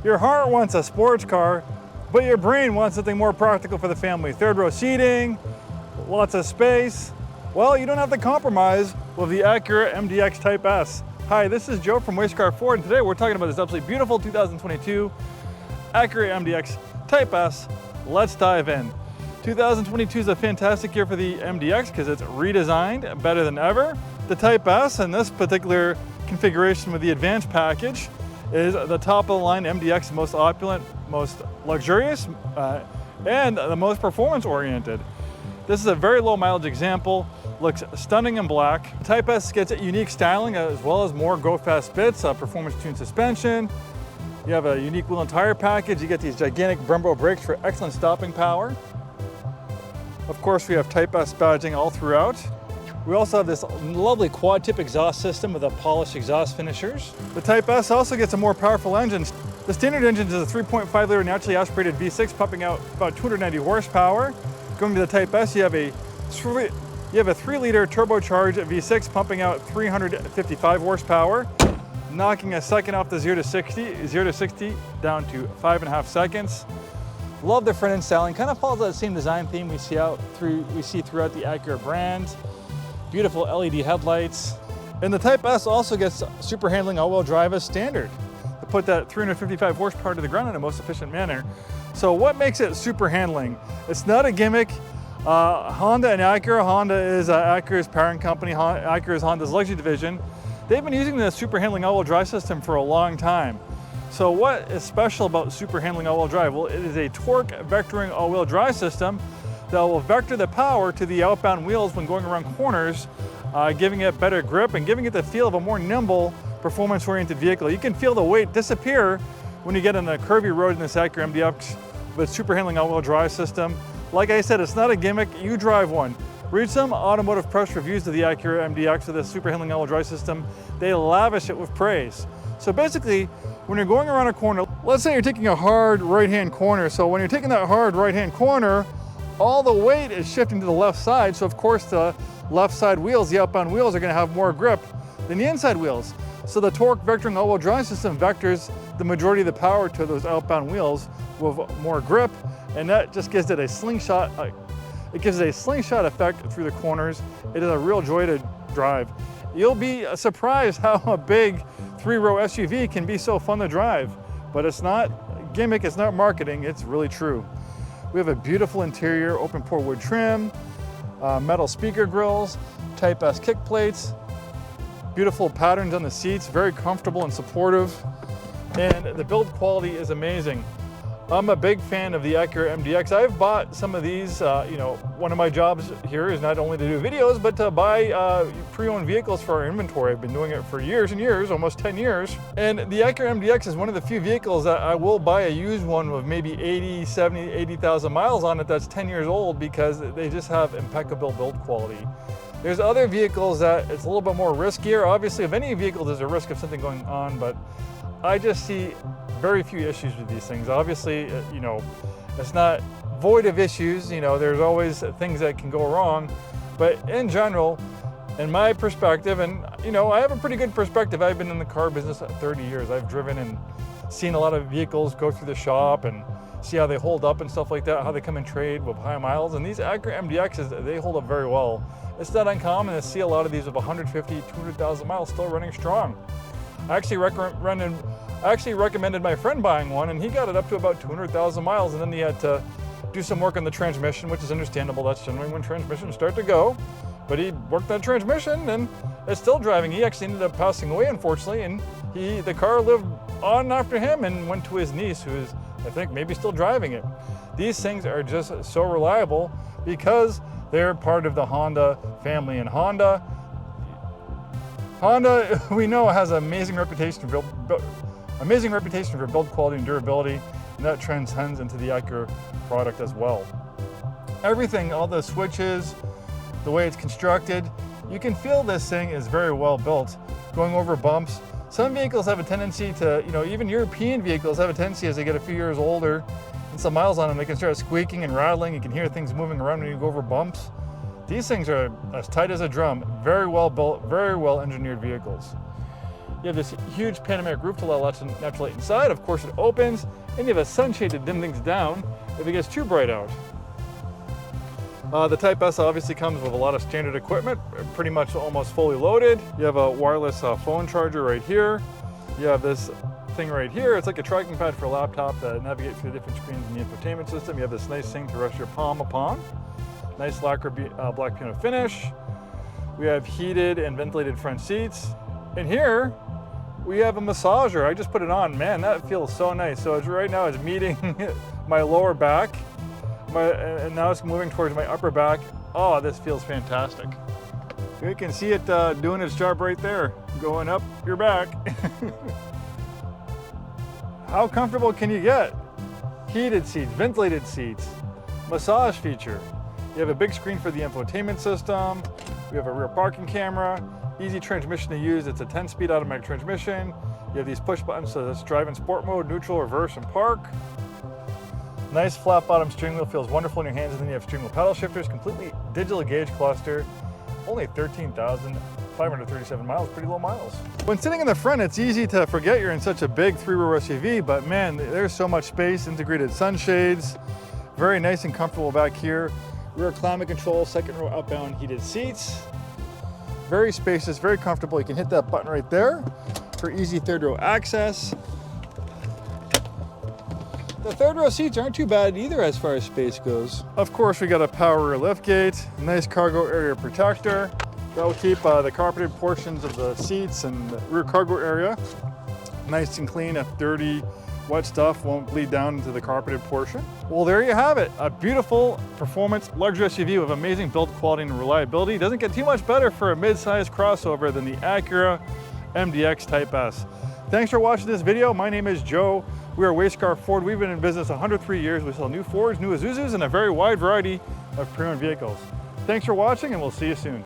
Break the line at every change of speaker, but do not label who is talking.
Your heart wants a sports car, but your brain wants something more practical for the family. Third row seating, lots of space. Well, you don't have to compromise with the Acura MDX Type S. Hi, this is Joe from Scarff Ford, and today we're talking about this absolutely beautiful 2022 Acura MDX Type S. Let's dive in. 2022 is a fantastic year for the MDX because it's redesigned better than ever. The Type S in this particular configuration with the advanced package is the top of the line MDX, most opulent, most luxurious, and the most performance oriented. This is a very low mileage example, looks stunning in black. Type S gets unique styling as well as more go fast bits, performance tuned suspension. You have a unique wheel and tire package. You get these gigantic Brembo brakes for excellent stopping power. Of course, we have Type S badging all throughout. We also have this lovely quad tip exhaust system with a polished exhaust finishers. The Type S also gets a more powerful engine. The standard engine is a 3.5 liter naturally aspirated V6 pumping out about 290 horsepower. Going to the Type S, you have a 3 liter turbocharged V6 pumping out 355 horsepower, knocking a second off the 0 to 60 down to 5.5 seconds. Love the front end styling, kind of follows that same design theme we see throughout the Acura brand. Beautiful LED headlights. And the Type S also gets super handling all-wheel drive as standard to put that 355 horsepower to the ground in a most efficient manner. So what makes it super handling? It's not a gimmick. Honda and Acura. Honda is Acura's parent company. Acura is Honda's luxury division. They've been using the super handling all-wheel drive system for a long time. So what is special about super handling all-wheel drive? Well, it is a torque vectoring all-wheel drive system that will vector the power to the outbound wheels when going around corners, giving it better grip and giving it the feel of a more nimble, performance-oriented vehicle. You can feel the weight disappear when you get on a curvy road in this Acura MDX with super handling all-wheel drive system. Like I said, it's not a gimmick, you drive one. Read some automotive press reviews of the Acura MDX with this super handling all-wheel drive system. They lavish it with praise. So basically, when you're going around a corner, let's say you're taking a hard right-hand corner. So when you're taking that hard right-hand corner, all the weight is shifting to the left side. So of course the left side wheels, the outbound wheels, are gonna have more grip than the inside wheels. So the torque vectoring all-wheel drive system vectors the majority of the power to those outbound wheels with more grip, and that just gives it a slingshot. It gives it a slingshot effect through the corners. It is a real joy to drive. You'll be surprised how a big 3-row SUV can be so fun to drive, but it's not gimmick, it's not marketing, it's really true. We have a beautiful interior, open port wood trim, metal speaker grills, Type S kick plates, beautiful patterns on the seats, very comfortable and supportive, and the build quality is amazing. I'm a big fan of the Acura MDX. I've bought some of these, one of my jobs here is not only to do videos, but to buy pre-owned vehicles for our inventory. I've been doing it for years and years, almost 10 years. And the Acura MDX is one of the few vehicles that I will buy a used one with maybe 80,000 miles on it that's 10 years old because they just have impeccable build quality. There's other vehicles that it's a little bit more riskier. Obviously, of any vehicle, there's a risk of something going on, but I just see very few issues with these things. Obviously, it's not void of issues. There's always things that can go wrong, but in general, in my perspective, and I have a pretty good perspective. I've been in the car business 30 years. I've driven and seen a lot of vehicles go through the shop and see how they hold up and stuff like that, how they come in trade with high miles. And these Acura MDXs, they hold up very well. It's not uncommon to see a lot of these with 150, 200,000 miles still running strong. I actually recommended my friend buying one, and he got it up to about 200,000 miles, and then he had to do some work on the transmission, which is understandable. That's generally when transmissions start to go. But he worked on the transmission, and it's still driving. He actually ended up passing away, unfortunately, and the car lived on after him and went to his niece, who is, I think, maybe still driving it. These things are just so reliable because they're part of the Honda family, and Honda, we know, has an amazing reputation for build quality and durability, and that transcends into the Acura product as well. Everything, all the switches, the way it's constructed, you can feel this thing is very well built. Going over bumps, some vehicles have a tendency to, even European vehicles have a tendency as they get a few years older and some miles on them, they can start squeaking and rattling. You can hear things moving around when you go over bumps. These things are as tight as a drum, very well built, very well engineered vehicles. You have this huge panoramic roof to allow lots of natural light inside. Of course, it opens, and you have a sunshade to dim things down if it gets too bright out. The Type S obviously comes with a lot of standard equipment, pretty much almost fully loaded. You have a wireless phone charger right here. You have this thing right here. It's like a tracking pad for a laptop to navigate through the different screens in the infotainment system. You have this nice thing to rest your palm upon. Nice lacquer black piano finish. We have heated and ventilated front seats. And here, we have a massager. I just put it on. Man, that feels so nice. So right now it's meeting my lower back, and now it's moving towards my upper back. Oh, this feels fantastic. You can see it doing its job right there, going up your back. How comfortable can you get? Heated seats, ventilated seats, massage feature. You have a big screen for the infotainment system. We have a rear parking camera. Easy transmission to use. It's a 10-speed automatic transmission. You have these push buttons, so that's drive in sport mode, neutral, reverse, and park. Nice flat bottom steering wheel, feels wonderful in your hands, and then you have steering wheel paddle shifters, completely digital gauge cluster, only 13,537 miles, pretty low miles. When sitting in the front, it's easy to forget you're in such a big three-row SUV, but man, there's so much space, integrated sunshades, very nice and comfortable back here. Rear climate control, second row outbound heated seats. Very spacious, very comfortable. You can hit that button right there for easy third row access. The third row seats aren't too bad either as far as space goes. Of course, we got a power rear liftgate, nice cargo area protector. That will keep the carpeted portions of the seats and the rear cargo area nice and clean. If dirty, wet stuff won't bleed down into the carpeted portion. Well, there you have it. A beautiful performance luxury SUV with amazing build quality and reliability. Doesn't get too much better for a mid-sized crossover than the Acura MDX Type S. Thanks for watching this video. My name is Joe. We are Scarff Ford. We've been in business 103 years. We sell new Fords, new Isuzus, and a very wide variety of pre-owned vehicles. Thanks for watching, and we'll see you soon.